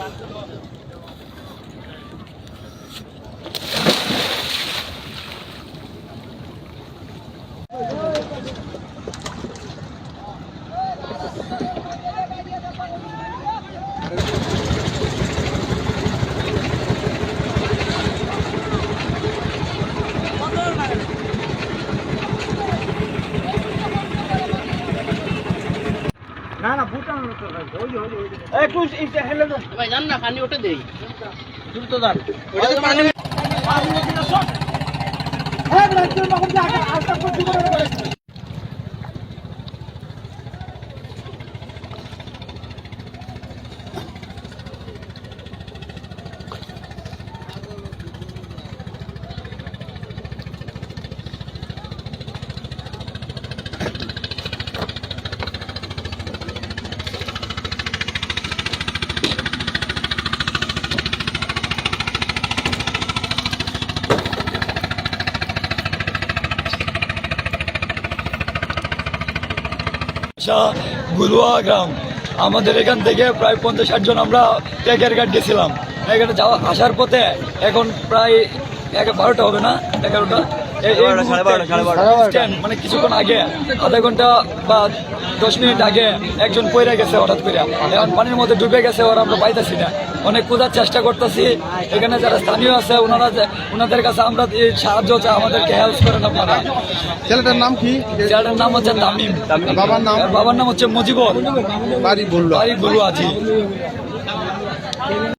না না ভুটান একটু হেলে দাও ভাই, জান না পানি ওটা দেই দ্রুত দাঁড় ওটা তো পানি হ্যাঁ রাজ্যের মধ্যে আগে আলটা করতে করে গুলুয়া গ্রাম। আমাদের এখান থেকে প্রায় 50-60 জন আমরা টেকের ঘাট গেছিলাম। এখানে যাওয়া আসার পথে এখন প্রায় 12টা হবে না, 11টা, মানে কিছুক্ষণ আগে, আধা ঘন্টা বা 10 মিনিট আগে একজন পইরা গেছে হঠাৎ করে। এখন পানির মধ্যে ডুবে গেছে, ওরা আমরা পাইতেছি না। অনেক খোঁজার চেষ্টা করতেছি। এখানে যারা স্থানীয় আছে ওনাদের কাছে আমরা সাহায্য চাই, আমাদেরকে হেল্প করেন আপনারা। ছেলেটার নাম কি? ছেলেটার নাম হচ্ছে তামিম। বাবার নাম হচ্ছে মুজিবুর। বাড়ি বললো বাড়ি বলুয়া।